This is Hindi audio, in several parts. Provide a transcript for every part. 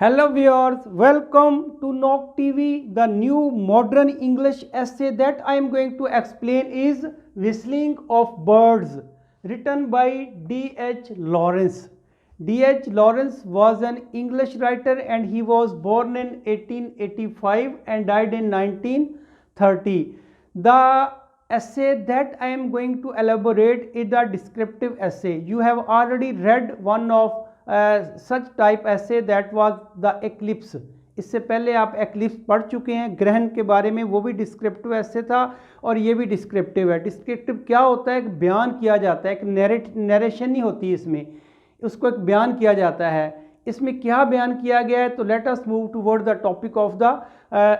Hello viewers, welcome to Knock TV. The new modern English essay that I am going to explain is Whistling of Birds, written by D.H. Lawrence. D.H. Lawrence was an English writer and he was born in 1885 and died in 1930. The essay that I am going to elaborate is a descriptive essay. You have already read one of such type ऐसे दैट वाज द एक्लिप्स। इससे पहले आप एक्लिप्स पढ़ चुके हैं, ग्रहण के बारे में, वो भी डिस्क्रिप्टिव ऐसे था और ये भी डिस्क्रिप्टिव है। डिस्क्रिप्टिव क्या होता है? एक बयान किया जाता है, एक नरेशन नहीं होती इसमें, उसको एक बयान किया जाता है। इसमें क्या बयान किया गया है? तो let us move toward the topic of the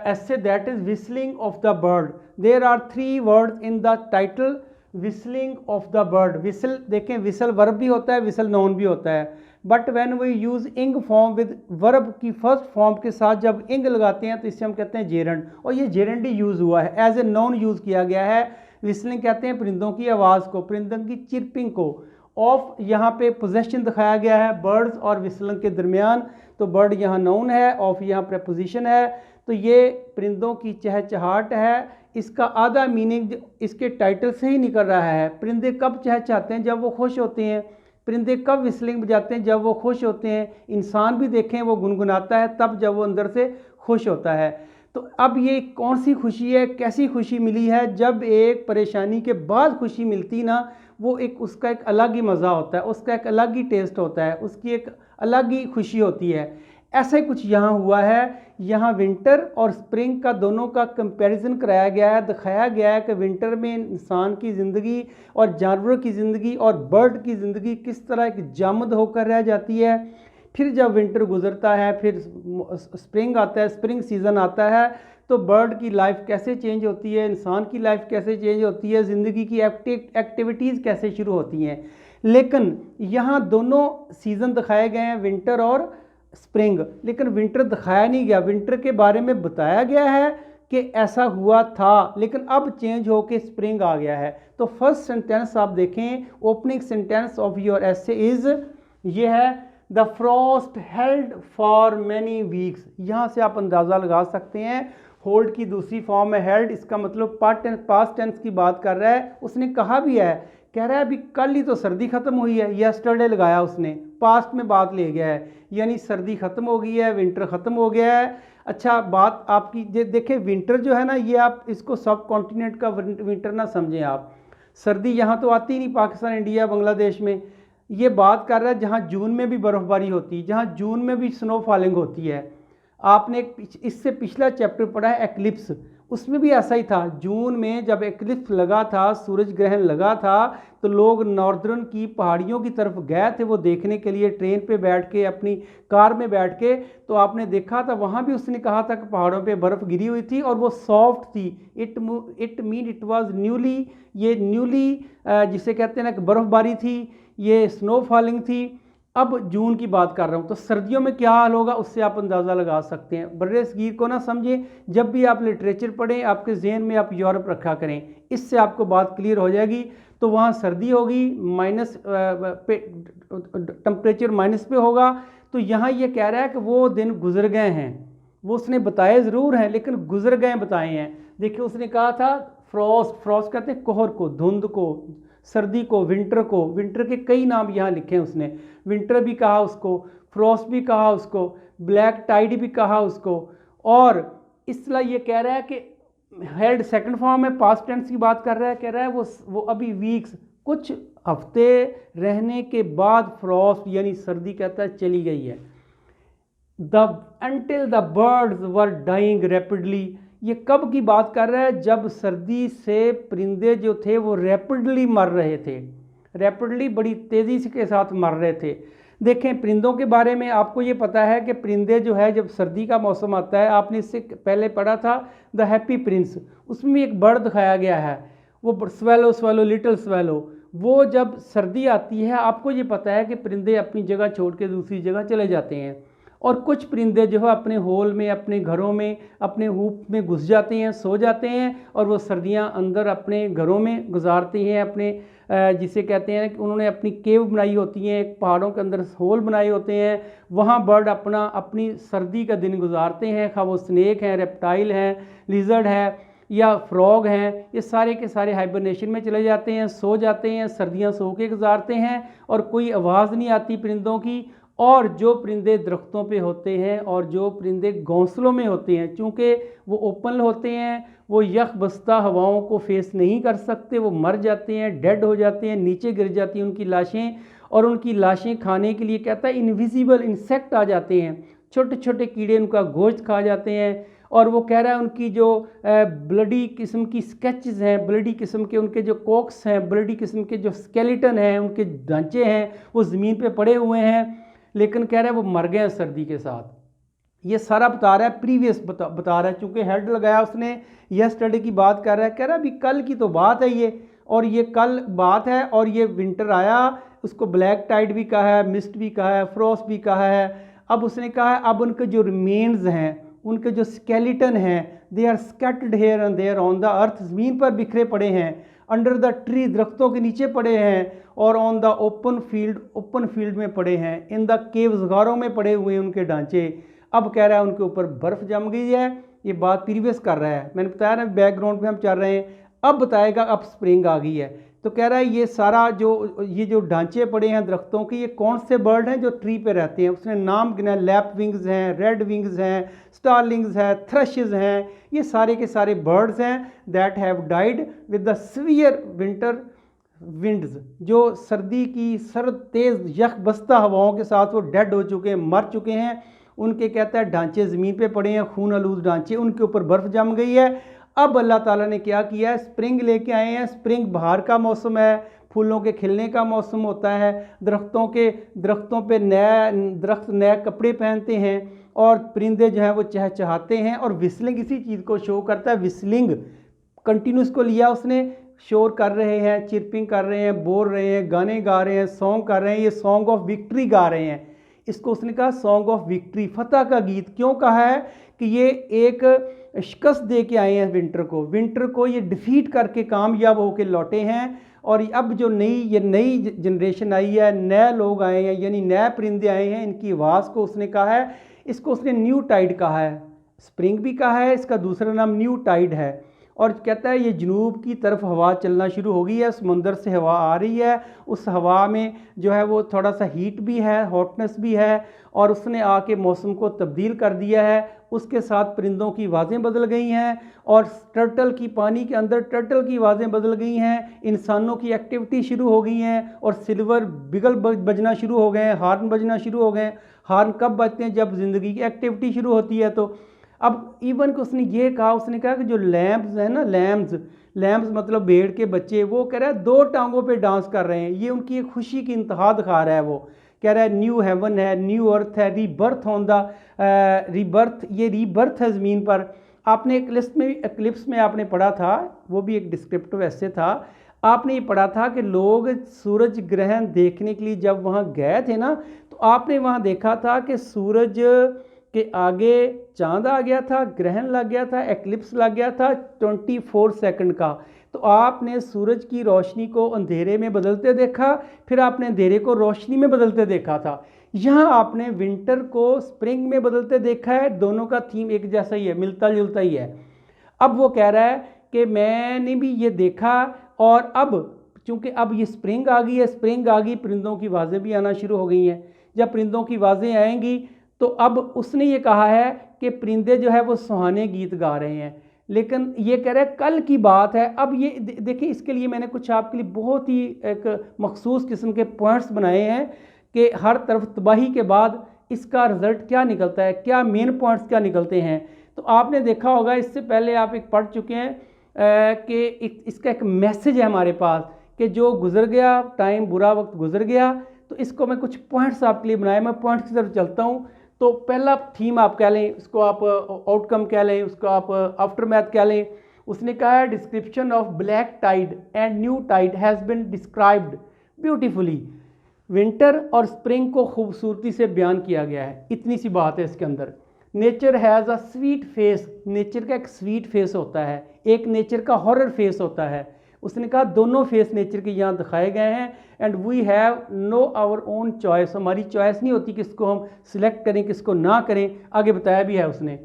essay that is whistling of the bird. There are three words in the title, whistling of the bird. whistle देखें, whistle वर्ब भी होता है, whistle नाउन भी होता है, बट व्हेन वी यूज़ इंग फॉर्म विद वर्ब की फर्स्ट फॉर्म के साथ जब इंग लगाते हैं तो इससे हम कहते हैं जेरंड, और ये जेरंड ही यूज़ हुआ है, एज ए नाउन यूज़ किया गया है। विस्लिंग कहते हैं परिंदों की आवाज़ को, परिंदों की चिरपिंग को। ऑफ यहाँ पे पोजेशन दिखाया गया है बर्ड्स और विस्लिंग के दरमियान, तो बर्ड यहाँ नाउन है, ऑफ यहाँ प्रेपोजिशन है। तो ये परिंदों की चहचहाट है। इसका आधा मीनिंग इसके टाइटल से ही निकल रहा है। परिंदे कब चहचहाते हैं? जब वो खुश होते हैं। परिंदे कब विस्लिंग बजाते हैं? जब वो खुश होते हैं। इंसान भी देखें वो गुनगुनाता है तब जब वो अंदर से खुश होता है। तो अब ये कौन सी खुशी है, कैसी खुशी मिली है? जब एक परेशानी के बाद खुशी मिलती ना, वो एक उसका एक अलग ही मज़ा होता है, उसका एक अलग ही टेस्ट होता है, उसकी एक अलग ही खुशी होती है। ऐसा ही कुछ यहाँ हुआ है। यहाँ विंटर और स्प्रिंग का दोनों का कंपैरिजन कराया गया है, दिखाया गया है कि विंटर में इंसान की ज़िंदगी और जानवरों की ज़िंदगी और बर्ड की ज़िंदगी किस तरह एक जामद होकर रह जाती है। फिर जब विंटर गुजरता है, फिर स्प्रिंग आता है, स्प्रिंग सीज़न आता है, तो बर्ड की लाइफ कैसे चेंज होती है, इंसान की लाइफ कैसे चेंज होती है, ज़िंदगी की एक्टिविटीज़ कैसे शुरू होती हैं। लेकिन यहाँ दोनों सीज़न दिखाए गए हैं, विंटर और स्प्रिंग, लेकिन विंटर दिखाया नहीं गया। विंटर के बारे में बताया गया है कि ऐसा हुआ था, लेकिन अब चेंज होके स्प्रिंग आ गया है। तो फर्स्ट सेंटेंस आप देखें, opening sentence of your essay is, ये है the Frost held for many weeks. यहाँ से आप अंदाज़ा लगा सकते हैं, होल्ड की दूसरी फॉर्म है हेल्ड, इसका मतलब पास्ट टेंस की बात कर रहा है। उसने कहा भी है, कह रहा है अभी कल ही तो सर्दी ख़त्म हुई है, यस्टरडे लगाया उसने, पास्ट में बात ले गया है, यानी सर्दी ख़त्म हो गई है, विंटर ख़त्म हो गया है। अच्छा बात आपकी देखें, विंटर जो है ना, ये आप इसको सब कॉन्टिनेंट का विंटर ना समझें आप। सर्दी यहाँ तो आती ही नहीं, पाकिस्तान, इंडिया, बांग्लादेश में। ये बात कर रहा है जहाँ जून में भी बर्फ़बारी होती है, जहाँ जून में भी स्नो फॉलिंग होती है। आपने इससे पिछला चैप्टर पढ़ा है एक्लिप्स, उसमें भी ऐसा ही था। जून में जब एक्लिप्स लगा था, सूरज ग्रहण लगा था, तो लोग नॉर्दर्न की पहाड़ियों की तरफ गए थे वो देखने के लिए, ट्रेन पे बैठ के, अपनी कार में बैठ के। तो आपने देखा था वहाँ भी उसने कहा था कि पहाड़ों पे बर्फ़ गिरी हुई थी और वो सॉफ्ट थी। इट वाज न्यूली, ये न्यूली जिसे कहते हैं ना कि बर्फ़बारी थी, ये स्नो फॉलिंग थी। अब जून की बात कर रहा हूँ, तो सर्दियों में क्या हाल होगा उससे आप अंदाज़ा लगा सकते हैं। बर्रे सगीर को ना समझें, जब भी आप लिटरेचर पढ़ें आपके जहन में आप यूरोप रखा करें, इससे आपको बात क्लियर हो जाएगी। तो वहाँ सर्दी होगी, माइनस पे टेम्परेचर माइनस पे होगा। तो यहाँ ये कह रहा है कि वो दिन गुजर गए हैं, वो उसने बताए ज़रूर हैं लेकिन गुजर गए बताए हैं। देखिए उसने कहा था फ्रॉस्ट कहते हैं कोहर को, धुंध को, सर्दी को, विंटर को। विंटर के कई नाम यहाँ लिखे हैं उसने, विंटर भी कहा उसको, फ्रॉस्ट भी कहा उसको, ब्लैक टाइड भी कहा उसको। और इस तरह ये कह रहा है कि हेल्ड सेकंड फॉर्म में पास्ट टेंस की बात कर रहा है, कह रहा है वो अभी वीक्स, कुछ हफ्ते रहने के बाद फ्रॉस्ट यानी सर्दी कहता है चली गई है। until the birds were dying rapidly, ये कब की बात कर रहा है? जब सर्दी से परिंदे जो थे वो रैपिडली मर रहे थे, रैपिडली बड़ी तेज़ी के साथ मर रहे थे। देखें परिंदों के बारे में आपको ये पता है कि परिंदे जो है जब सर्दी का मौसम आता है, आपने इससे पहले पढ़ा था द हैप्पी प्रिंस, उसमें एक बर्ड दिखाया गया है, वो स्वेलो लिटिल स्वेलो। वो जब सर्दी आती है आपको ये पता है कि परिंदे अपनी जगह छोड़ के दूसरी जगह चले जाते हैं और कुछ परिंदे जो है अपने होल में, अपने घरों में, अपने हूप में घुस जाते हैं, सो जाते हैं और वो सर्दियां अंदर अपने घरों में गुजारते हैं। अपने जिसे कहते हैं कि उन्होंने अपनी केव बनाई होती हैं, एक पहाड़ों के अंदर होल बनाए होते हैं, वहाँ बर्ड अपनी सर्दी का दिन गुजारते हैं। खा वो स्नेक हैं, रेप्टाइल हैं, लिजर्ड है या फ्रॉग हैं, ये सारे के सारे हाइबरनेशन में चले जाते हैं, सो जाते हैं, सर्दियां सो के गुजारते हैं और कोई आवाज़ नहीं आती परिंदों की। और जो परिंदे दरख्तों पे होते हैं और जो परिंदे घोंसलों में होते हैं, चूँकि वो ओपन होते हैं, वो यख बस्ता हवाओं को फेस नहीं कर सकते, वो मर जाते हैं, डेड हो जाते हैं, नीचे गिर जाती हैं उनकी लाशें। और उनकी लाशें खाने के लिए कहता है इनविजिबल इंसेक्ट आ जाते हैं, छोटे छोटे कीड़े उनका गोश्त खा जाते हैं। और वो कह रहा है उनकी जो ब्लडी किस्म की स्केचेस हैं, ब्लडी किस्म के उनके जो कॉक्स हैं, ब्लडी किस्म के जो स्केलेटन हैं, उनके ढांचे हैं, वो ज़मीन पे पड़े हुए हैं, लेकिन कह रहा है वो मर गए हैं सर्दी के साथ। ये सारा बता रहा है, प्रीवियस बता रहा है, चूँकि हेड लगाया उसने यस्टरडे की बात कर रहा है। कह रहा है अभी कल की तो बात है ये, और ये कल बात है और ये विंटर आया, उसको ब्लैक टाइड भी कहा है, मिस्ट भी कहा है, फ्रॉस्ट भी कहा है। अब उसने कहा है अब उनके जो रिमेन्स हैं, उनके जो स्केलेटन हैं, they are scattered here and there on the earth, ज़मीन पर बिखरे पड़े हैं, अंडर द ट्री, दरख्तों के नीचे पड़े हैं, और ऑन द ओपन फील्ड में पड़े हैं, इन द केव्स, गारों में पड़े हुए हैं उनके ढांचे। अब कह रहा है उनके ऊपर बर्फ़ जम गई है। ये बात प्रीवियस कर रहा है, मैंने बताया ना बैकग्राउंड में हम चल रहे हैं। अब बताएगा अब स्प्रिंग आ गई है, तो कह रहा है ये सारा जो ढांचे पड़े हैं दरख्तों के, ये कौन से बर्ड हैं जो ट्री पे रहते हैं। उसने नाम गिना, लैप विंग्स हैं, रेड विंग्स हैं, स्टारलिंग्स हैं, थ्रशेस हैं, ये सारे के सारे बर्ड्स हैं that have died with the severe winter winds, जो सर्दी की सर्द तेज़ यख बस्ता हवाओं के साथ वो डेड हो चुके हैं, मर चुके हैं। उनके कहता है ढांचे ज़मीन पे पड़े हैं, खून आलूद ढांचे, उनके ऊपर बर्फ़ जम गई है। अब अल्लाह ताला ने क्या किया है, स्प्रिंग लेके आए हैं। स्प्रिंग बाहर का मौसम है, फूलों के खिलने का मौसम होता है, दरख्तों पे दरख्त नए कपड़े पहनते हैं और परिंदे जो हैं वो चहचहाते हैं। और विस्लिंग इसी चीज़ को शो करता है, विस्लिंग कंटिन्यूस को लिया उसने, शोर कर रहे हैं, चिरपिंग कर रहे हैं, बोल रहे हैं, गाने गा रहे हैं, सॉन्ग कर रहे हैं, ये सॉन्ग ऑफ विक्ट्री गा रहे हैं। इसको उसने कहा सॉन्ग ऑफ विक्ट्री, फतह का गीत। क्यों कहा है कि ये एक शिकस्त दे के आए हैं विंटर को ये डिफीट करके कामयाब होकर लौटे हैं। और अब जो नई जनरेशन आई है, नए लोग आए हैं, यानी नए परिंदे आए हैं, इनकी आवाज़ को उसने कहा है, इसको उसने न्यू टाइड कहा है। स्प्रिंग भी कहा है, इसका दूसरा नाम न्यू टाइड है। और कहता है ये जनूब की तरफ हवा चलना शुरू हो गई है, समुंदर से हवा आ रही है, उस हवा में जो है वो थोड़ा सा हीट भी है, हॉटनेस भी है, और उसने आके मौसम को तब्दील कर दिया है। उसके साथ परिंदों की आवाज़ें बदल गई हैं, और टर्टल की, पानी के अंदर टर्टल की आवाज़ें बदल गई हैं, इंसानों की एक्टिविटी शुरू हो गई हैं, और सिल्वर बिगल बजना शुरू हो गए हैं, हार्न बजना शुरू हो गए। हार्न कब बजते हैं, जब ज़िंदगी की एक्टिविटी शुरू होती है। तो अब इवन को उसने ये कहा, उसने कहा कि जो लैम्स है ना, लैम्स मतलब भेड़ के बच्चे, वो कह रहा है 2 टांगों पे डांस कर रहे हैं। ये उनकी एक खुशी की इंतहा दिखा रहा है। वो कह रहा है न्यू हेवन है, न्यू अर्थ है, रीबर्थ ऑन द रीबर्थ, ये रीबर्थ है ज़मीन पर। आपने एक्लिप्स में आपने पढ़ा था, वो भी एक डिस्क्रिप्टिव ऐसे था, आपने ये पढ़ा था कि लोग सूरज ग्रहण देखने के लिए जब वहाँ गए थे ना, तो आपने वहाँ देखा था कि सूरज के आगे चांद आ गया था, ग्रहण लग गया था, एक्लिप्स लग गया था 24 सेकंड का। तो आपने सूरज की रोशनी को अंधेरे में बदलते देखा, फिर आपने अंधेरे को रोशनी में बदलते देखा था। यहाँ आपने विंटर को स्प्रिंग में बदलते देखा है। दोनों का थीम एक जैसा ही है, मिलता जुलता ही है। अब वो कह रहा है कि मैंने भी ये देखा, और अब चूँकि अब ये स्प्रिंग आ गई है, स्प्रिंग आ गई, परिंदों की आवाज़ें भी आना शुरू हो गई हैं। जब परिंदों की आवाज़ें आएंगी तो अब उसने ये कहा है कि परिंदे जो है वो सुहाने गीत गा रहे हैं। लेकिन ये कह रहा है कल की बात है। अब ये देखिए, इसके लिए मैंने कुछ आपके लिए बहुत ही एक मखसूस किस्म के पॉइंट्स बनाए हैं कि हर तरफ तबाही के बाद इसका रिज़ल्ट क्या निकलता है, क्या मेन पॉइंट्स क्या निकलते हैं। तो आपने देखा होगा, इससे पहले आप एक पढ़ चुके हैं कि इसका एक मैसेज है हमारे पास कि जो गुजर गया टाइम, बुरा वक्त गुजर गया। तो इसको मैं कुछ पॉइंट्स आपके लिए बनाए, मैं पॉइंट्स की तरफ चलता हूँ। तो पहला थीम आप कह लें, उसको आप आउटकम कह लें, उसको आप आफ्टर मैथ कह लें। उसने कहा है description of black tide and new tide has been described beautifully. Winter और स्प्रिंग को खूबसूरती से बयान किया गया है, इतनी सी बात है इसके अंदर। Nature has a sweet face, nature का एक स्वीट फेस होता है, एक नेचर का हॉरर फेस होता है। उसने कहा दोनों फेस नेचर के यहाँ दिखाए गए हैं। And we have no our own choice, हमारी चॉइस नहीं होती किसको हम सिलेक्ट करें किसको ना करें, आगे बताया भी है उसने।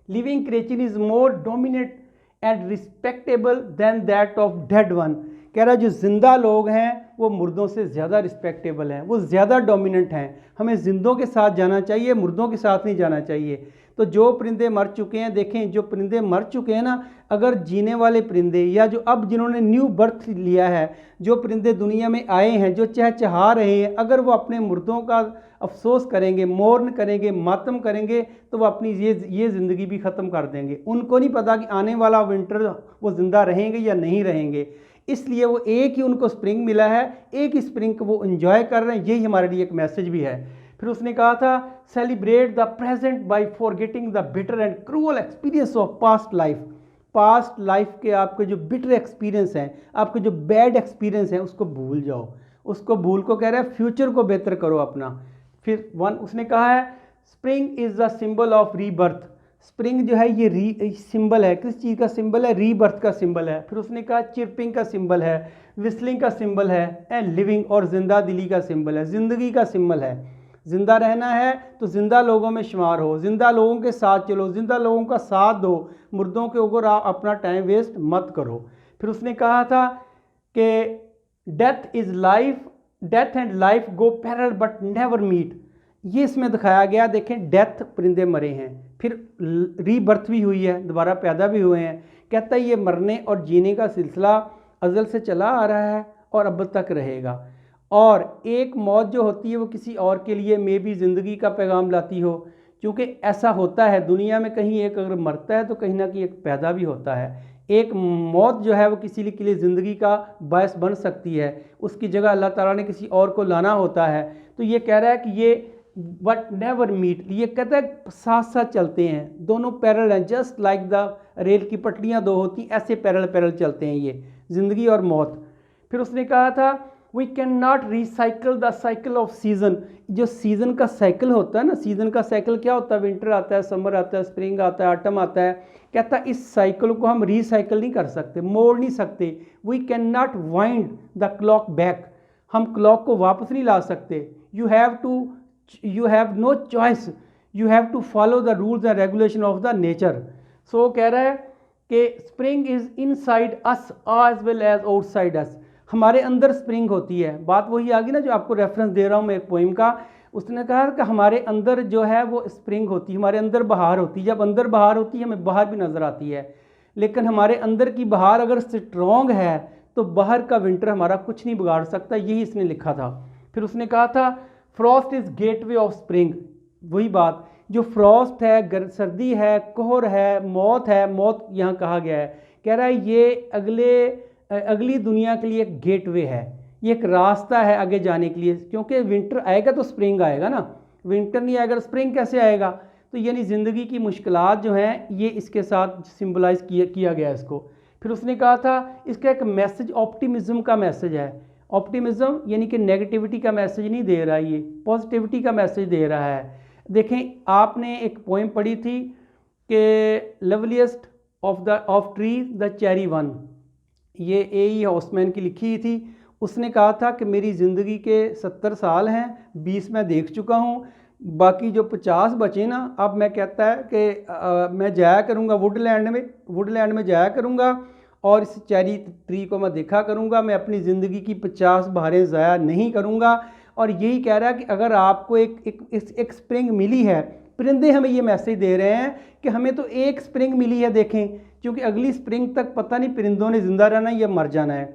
Living creature is more dominate and respectable than that of dead one. कह रहा है जो जिंदा लोग हैं वो मुर्दों से ज़्यादा रिस्पेक्टेबल हैं, वो ज़्यादा डोमिनेंट हैं। हमें जिंदों के साथ जाना चाहिए, मुर्दों के साथ नहीं जाना चाहिए। तो जो परिंदे मर चुके हैं, देखें जो परिंदे मर चुके हैं ना, अगर जीने वाले परिंदे या जो अब जिन्होंने न्यू बर्थ लिया है, जो परिंदे दुनिया में आए हैं, जो चहचहा रहे हैं, अगर वो अपने मुर्दों का अफसोस करेंगे, मोर्न करेंगे, मातम करेंगे, तो वो अपनी ये ज़िंदगी भी ख़त्म कर देंगे। उनको नहीं पता कि आने वाला विंटर वो ज़िंदा रहेंगे या नहीं रहेंगे। इसलिए वो एक ही उनको स्प्रिंग मिला है, एक ही स्प्रिंग को वो एंजॉय कर रहे हैं। यही हमारे लिए एक मैसेज भी है। फिर उसने कहा था celebrate the present by forgetting the bitter and cruel experience of past life. Past life के आपके जो बिटर एक्सपीरियंस हैं, आपके जो बैड एक्सपीरियंस हैं, उसको भूल जाओ। उसको भूल को कह रहा है फ्यूचर को बेहतर करो अपना। फिर उसने कहा है spring is the symbol of rebirth. Spring जो है ये सिंबल है, किस चीज़ का सिंबल है? रीबर्थ का सिंबल है। फिर उसने कहा चिरपिंग का सिंबल है, विस्लिंग का सिंबल है, एंड लिविंग और जिंदा दिली का सिंबल है, ज़िंदगी का सिंबल है। ज़िंदा रहना है तो ज़िंदा लोगों में शुमार हो, ज़िंदा लोगों के साथ चलो, ज़िंदा लोगों का साथ दो, मुर्दों के ऊपर आप अपना टाइम वेस्ट मत करो। फिर उसने कहा था कि death is life, death and life go parallel but never meet. ये इसमें दिखाया गया। देखें डेथ परिंदे मरे हैं, फिर रीबर्थ भी हुई है, दोबारा पैदा भी हुए हैं। कहता है ये मरने और जीने का सिलसिला अज़ल से चला आ रहा है और अब तक रहेगा। और एक मौत जो होती है वो किसी और के लिए मे भी ज़िंदगी का पैगाम लाती हो, क्योंकि ऐसा होता है दुनिया में, कहीं एक अगर मरता है तो कहीं ना कहीं एक पैदा भी होता है। एक मौत जो है वो किसी के लिए ज़िंदगी का बायस बन सकती है, उसकी जगह अल्लाह ताला ने किसी और को लाना होता है। तो ये कह रहा है कि ये बट नेवर मीट, ये कहता है साथ साथ चलते हैं, दोनों पैरेलल हैं, जस्ट लाइक द रेल की पटरियां दो होती, ऐसे पैरेलल पैरेलल चलते हैं ये ज़िंदगी और मौत। फिर उसने कहा था we can not recycle the cycle of season. जो सीज़न का साइकिल होता है ना, सीज़न का साइकिल क्या होता है? विंटर आता है, समर आता है, स्प्रिंग आता है, ऑटम आता है। कहता है इस साइकिल को हम रिसाइकिल नहीं कर सकते, मोड़ नहीं सकते। We can not wind the clock back, हम क्लॉक को वापस नहीं ला सकते। you have no choice, you have to follow the rules and regulation of the nature। so कह रहा है कि spring is inside us as well as outside us। हमारे अंदर स्प्रिंग होती है। बात वही आ गई ना जो आपको रेफरेंस दे रहा हूँ मैं एक पोइम का। उसने कहा कि हमारे अंदर जो है वो स्प्रिंग होती है, हमारे अंदर बहार होती है। जब अंदर बहार होती है हमें बाहर भी नज़र आती है, लेकिन हमारे अंदर की बहार अगर स्ट्रॉन्ग है तो बाहर का विंटर हमारा कुछ नहीं बिगाड़ सकता। यही इसने लिखा था। फिर उसने कहा था Frost is gateway of spring. वही बात, जो फ्रॉस्ट है, सर्दी है, कोहर है, मौत है, मौत यहाँ कहा गया है। कह रहा है ये अगली दुनिया के लिए एक गेटवे है, ये एक रास्ता है आगे जाने के लिए। क्योंकि विंटर आएगा तो स्प्रिंग आएगा ना, विंटर नहीं आएगा स्प्रिंग कैसे आएगा? तो यानी ज़िंदगी की मुश्किलात जो हैं ये इसके साथ सिंबलाइज किया गया इसको। फिर उसने कहा था इसका एक मैसेज ऑप्टिमिज़म का मैसेज है। ऑप्टिमिज़म यानी कि नेगेटिविटी का मैसेज नहीं दे रहा, ये पॉजिटिविटी का मैसेज दे रहा है। देखें आपने एक पोइम पढ़ी थी कि loveliest of tree the cherry one, ये ए हाउसमैन की लिखी थी। उसने कहा था कि मेरी ज़िंदगी के 70 साल हैं, 20 मैं देख चुका हूँ, बाकी जो 50 बचे ना, अब मैं कहता है कि मैं जाया करूँगा वुडलैंड में जाया करूँगा और इस चेरी ट्री को मैं देखा करूँगा। मैं अपनी ज़िंदगी की 50 बहारें ज़ाया नहीं करूँगा। और यही कह रहा है कि अगर आपको एक स्प्रिंग मिली है, परिंदे हमें ये मैसेज दे रहे हैं कि हमें तो एक स्प्रिंग मिली है, देखें, क्योंकि अगली स्प्रिंग तक पता नहीं परिंदों ने ज़िंदा रहना या मर जाना है।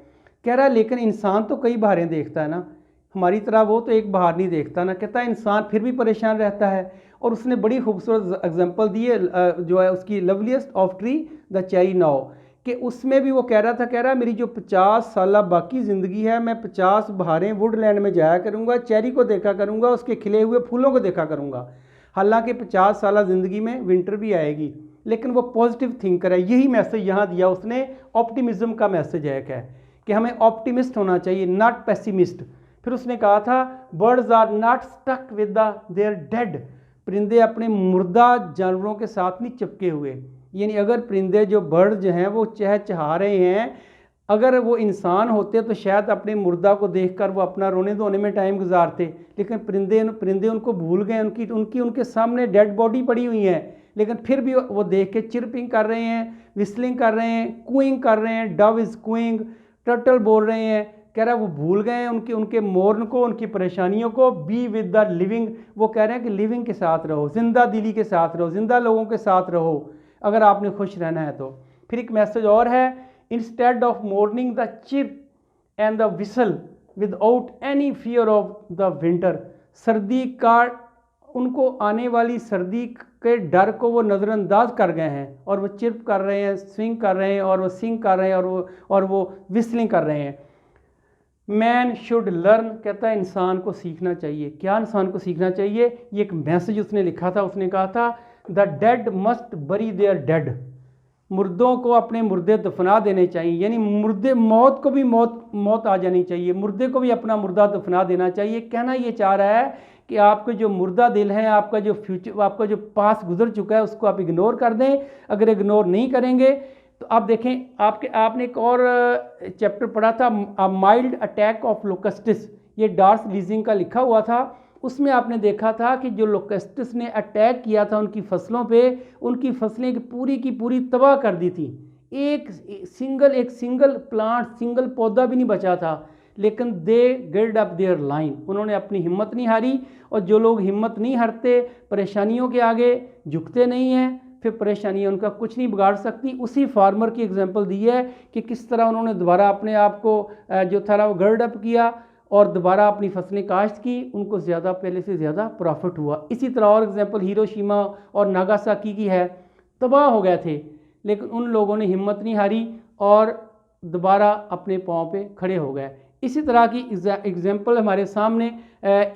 कह रहा है लेकिन इंसान तो कई बहारें देखता है ना, हमारी तरह वो तो एक बहार नहीं देखता ना। कहता है इंसान फिर भी परेशान रहता है। और उसने बड़ी खूबसूरत एग्जांपल दी है जो है उसकी loveliest of tree the cherry now, कि उसमें भी वो कह रहा है मेरी जो 50 साल बाकी ज़िंदगी है, मैं 50 बहारें वुडलैंड में जाया करूँगा, चेरी को देखा करूँगा, उसके खिले हुए फूलों को देखा करूँगा। हालांकि 50 साल ज़िंदगी में विंटर भी आएगी, लेकिन वो पॉजिटिव थिंकर है। यही मैसेज यहाँ दिया उसने, ऑप्टिमिज़म का मैसेज है कि हमें ऑप्टिमिस्ट होना चाहिए, नॉट पेसिमिस्ट। फिर उसने कहा था birds are not stuck with the their dead, परिंदे अपने मुर्दा जानवरों के साथ नहीं चिपके हुए। यानी अगर परिंदे जो बर्ड जो हैं वो चहचहा रहे हैं, अगर वो इंसान होते तो शायद अपने मुर्दा को देखकर वो अपना रोने धोने में टाइम गुजारते, लेकिन परिंदे उनको भूल गए, उनकी उनके सामने डेड बॉडी पड़ी हुई है, लेकिन फिर भी वो देख के चिरपिंग कर रहे हैं, विस्लिंग कर रहे हैं, कूइंग कर रहे हैं, डव इज़ कूइंग, टर्टल बोल रहे हैं। कह रहा है वो भूल गए हैं उनके मोर्न को, उनकी परेशानियों को। बी विद द लिविंग, वो कह रहे हैं कि लिविंग के साथ रहो, जिंदा दिली के साथ रहो, जिंदा लोगों के साथ रहो अगर आपने खुश रहना है तो। फिर एक मैसेज और है, instead of morning the chip and the whistle without any fear of the winter, सर्दी का उनको आने वाली सर्दी के डर को वो नज़रअंदाज कर गए हैं और वो चिर्प कर रहे हैं, स्विंग कर रहे हैं और वो सिंग कर रहे हैं और वो विस्लिंग कर रहे हैं। मैन शुड लर्न, कहता है इंसान को सीखना चाहिए। क्या इंसान को सीखना चाहिए? ये एक मैसेज उसने लिखा था, उसने कहा था द डेड मस्ट बरी देयर डेड, मुर्दों को अपने मुर्दे दफना देने चाहिए। यानी मुर्दे, मौत को भी मौत आ जानी चाहिए, मुर्दे को भी अपना मुर्दा दफना देना चाहिए। कहना ये चाह रहा है कि आपका जो मुर्दा दिल है, आपका जो फ्यूचर, आपका जो पास गुजर चुका है उसको आप इग्नोर कर दें। अगर इग्नोर नहीं करेंगे तो आप देखें, आपने एक और चैप्टर पढ़ा था, अ माइल्ड अटैक ऑफ लोकस्टिस, ये डार्स लीजिंग का लिखा हुआ था। उसमें आपने देखा था कि जो लोकस्टिस ने अटैक किया था उनकी फसलों पे, उनकी फसलें की पूरी तबाह कर दी थी। एक सिंगल प्लांट, सिंगल पौधा भी नहीं बचा था। लेकिन दे गिल्ड अप देयर लाइन, उन्होंने अपनी हिम्मत नहीं हारी। और जो लोग हिम्मत नहीं हारते, परेशानियों के आगे झुकते नहीं हैं, फिर परेशानियाँ उनका कुछ नहीं बिगाड़ सकती। उसी फार्मर की एग्जांपल दी है कि किस तरह उन्होंने दोबारा अपने आप को जो था वो गर्ड अप किया और दोबारा अपनी फसलें काश्त की, उनको ज़्यादा, पहले से ज़्यादा प्रॉफिट हुआ। इसी तरह और एग्जांपल हिरोशिमा और नागासाकी की है, तबाह हो गए थे लेकिन उन लोगों ने हिम्मत नहीं हारी और दोबारा अपने पाँव पे खड़े हो गए। इसी तरह की एग्जांपल हमारे सामने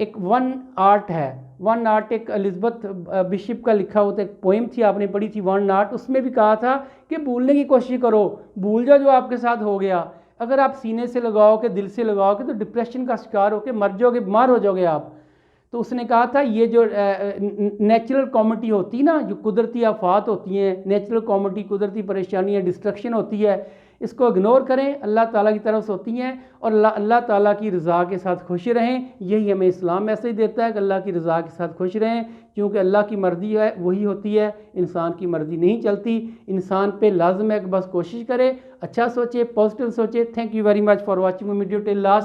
एक वन आर्ट है। वन आर्ट एक एलिज़ाबेथ बिशप का लिखा हुआ एक पोइम थी, आपने पढ़ी थी वन आर्ट। उसमें भी कहा था कि भूलने की कोशिश करो, भूल जाओ जो आपके साथ हो गया। अगर आप सीने से लगाओगे, दिल से लगाओगे तो डिप्रेशन का शिकार होकर मर जाओगे, बीमार हो जाओगे आप। तो उसने कहा था ये जो नेचुरल कॉमिटी होती ना, जो कुदरती आफात होती हैं, नेचुरल कॉमिटी, कुदरती परेशानियाँ, डिस्ट्रक्शन होती है, इसको इग्नोर करें, अल्लाह ताला की तरफ से होती हैं और अल्लाह ताला की रज़ा के साथ खुश रहें। यही हमें इस्लाम मैसेज देता है कि अल्लाह की रज़ा के साथ खुश रहें, क्योंकि अल्लाह की मर्ज़ी है वही होती है, इंसान की मर्ज़ी नहीं चलती। इंसान पे लाजम है कि बस कोशिश करे, अच्छा सोचे, पॉजिटिव सोचे। Thank you very much for watching video till last.